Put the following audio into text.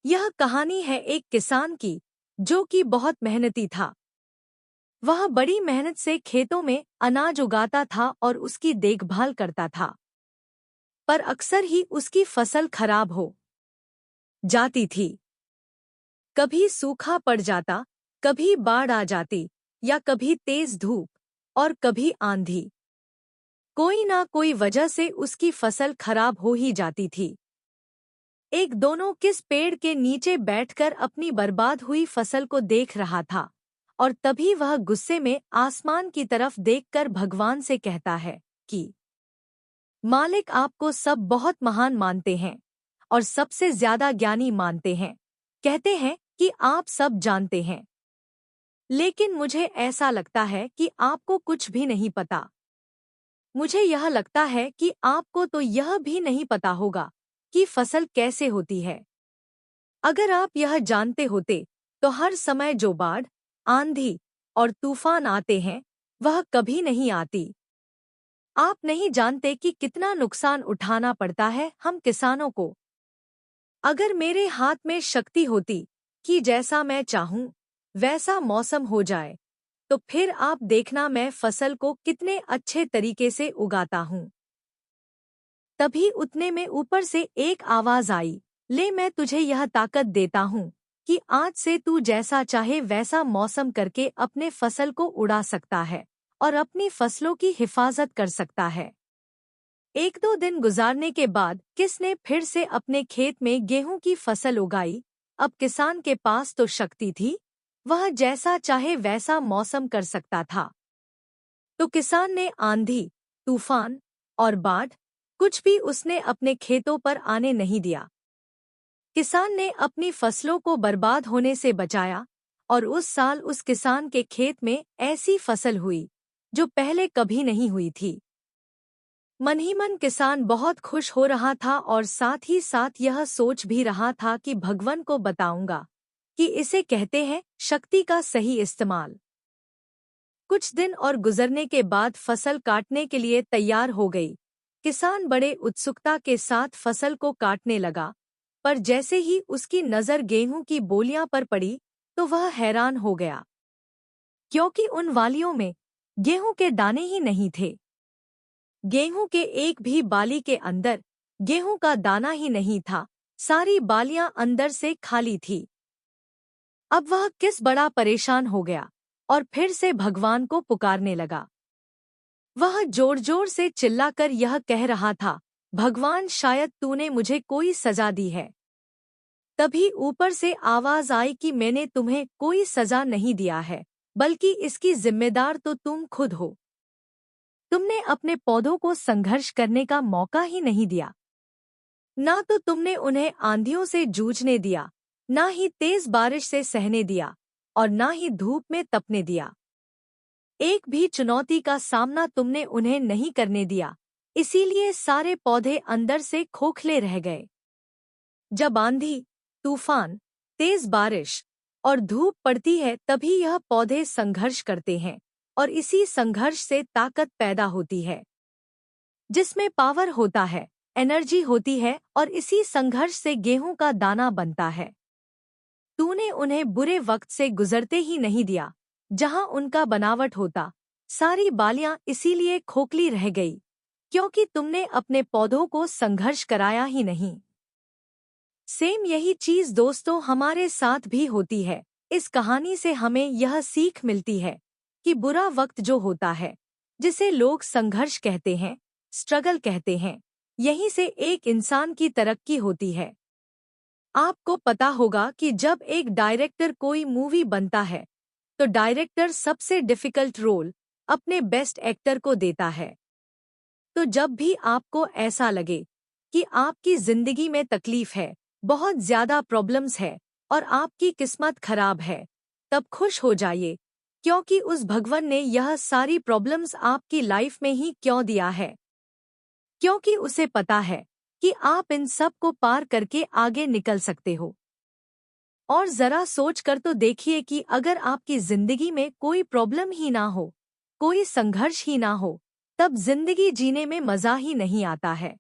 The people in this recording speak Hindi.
यह कहानी है एक किसान की जो कि बहुत मेहनती था। वह बड़ी मेहनत से खेतों में अनाज उगाता था और उसकी देखभाल करता था। पर अक्सर ही उसकी फसल खराब हो जाती थी। कभी सूखा पड़ जाता, कभी बाढ़ आ जाती या कभी तेज धूप और कभी आंधी। कोई ना कोई वजह से उसकी फसल खराब हो ही जाती थी। एक दोनों किस पेड़ के नीचे बैठकर अपनी बर्बाद हुई फसल को देख रहा था और तभी वह गुस्से में आसमान की तरफ देखकर भगवान से कहता है कि मालिक, आपको सब बहुत महान मानते हैं और सबसे ज्यादा ज्ञानी मानते हैं। कहते हैं कि आप सब जानते हैं, लेकिन मुझे ऐसा लगता है कि आपको कुछ भी नहीं पता। मुझे यह लगता है कि आपको तो यह भी नहीं पता होगा कि फसल कैसे होती है। अगर आप यह जानते होते तो हर समय जो बाढ़, आंधी और तूफान आते हैं वह कभी नहीं आती। आप नहीं जानते कि कितना नुकसान उठाना पड़ता है हम किसानों को। अगर मेरे हाथ में शक्ति होती कि जैसा मैं चाहूं वैसा मौसम हो जाए, तो फिर आप देखना मैं फसल को कितने अच्छे तरीके से उगाता हूं। तभी उतने में ऊपर से एक आवाज आई, ले, मैं तुझे यह ताकत देता हूँ कि आज से तू जैसा चाहे वैसा मौसम करके अपने फसल को उड़ा सकता है और अपनी फसलों की हिफाजत कर सकता है। एक दो दिन गुजारने के बाद किसने फिर से अपने खेत में गेहूं की फसल उगाई। अब किसान के पास तो शक्ति थी, वह जैसा चाहे वैसा मौसम कर सकता था। तो किसान ने आंधी, तूफान और बाढ़, कुछ भी उसने अपने खेतों पर आने नहीं दिया। किसान ने अपनी फसलों को बर्बाद होने से बचाया और उस साल उस किसान के खेत में ऐसी फसल हुई जो पहले कभी नहीं हुई थी। मन ही मन किसान बहुत खुश हो रहा था और साथ ही साथ यह सोच भी रहा था कि भगवान को बताऊंगा कि इसे कहते हैं शक्ति का सही इस्तेमाल। कुछ दिन और गुजरने के बाद फसल काटने के लिए तैयार हो गई। किसान बड़े उत्सुकता के साथ फसल को काटने लगा, पर जैसे ही उसकी नज़र गेहूं की बोलियां पर पड़ी तो वह हैरान हो गया, क्योंकि उन वालियों में गेहूं के दाने ही नहीं थे। गेहूं के एक भी बाली के अंदर गेहूं का दाना ही नहीं था, सारी बालियां अंदर से खाली थी। अब वह किस बड़ा परेशान हो गया और फिर से भगवान को पुकारने लगा। वह जोर जोर से चिल्लाकर यह कह रहा था, भगवान, शायद तूने मुझे कोई सजा दी है। तभी ऊपर से आवाज आई कि मैंने तुम्हें कोई सजा नहीं दिया है, बल्कि इसकी जिम्मेदार तो तुम खुद हो। तुमने अपने पौधों को संघर्ष करने का मौका ही नहीं दिया। ना तो तुमने उन्हें आंधियों से जूझने दिया, ना ही तेज बारिश से सहने दिया और ना ही धूप में तपने दिया। एक भी चुनौती का सामना तुमने उन्हें नहीं करने दिया, इसीलिए सारे पौधे अंदर से खोखले रह गए। जब आंधी, तूफान, तेज बारिश और धूप पड़ती है तभी यह पौधे संघर्ष करते हैं और इसी संघर्ष से ताकत पैदा होती है, जिसमें पावर होता है, एनर्जी होती है और इसी संघर्ष से गेहूं का दाना बनता है। तूने उन्हें बुरे वक्त से गुजरते ही नहीं दिया, जहां उनका बनावट होता। सारी बालियां इसीलिए खोखली रह गई, क्योंकि तुमने अपने पौधों को संघर्ष कराया ही नहीं। सेम यही चीज दोस्तों हमारे साथ भी होती है। इस कहानी से हमें यह सीख मिलती है कि बुरा वक्त जो होता है, जिसे लोग संघर्ष कहते हैं, स्ट्रगल कहते हैं, यहीं से एक इंसान की तरक्की होती है। आपको पता होगा कि जब एक डायरेक्टर कोई मूवी बनता है तो डायरेक्टर सबसे डिफिकल्ट रोल अपने बेस्ट एक्टर को देता है। तो जब भी आपको ऐसा लगे कि आपकी जिंदगी में तकलीफ है, बहुत ज्यादा प्रॉब्लम्स है और आपकी किस्मत खराब है, तब खुश हो जाइए, क्योंकि उस भगवान ने यह सारी प्रॉब्लम्स आपकी लाइफ में ही क्यों दिया है, क्योंकि उसे पता है कि आप इन सब को पार करके आगे निकल सकते हो। और जरा सोच कर तो देखिए कि अगर आपकी जिंदगी में कोई प्रॉब्लम ही ना हो, कोई संघर्ष ही ना हो, तब जिंदगी जीने में मजा ही नहीं आता है।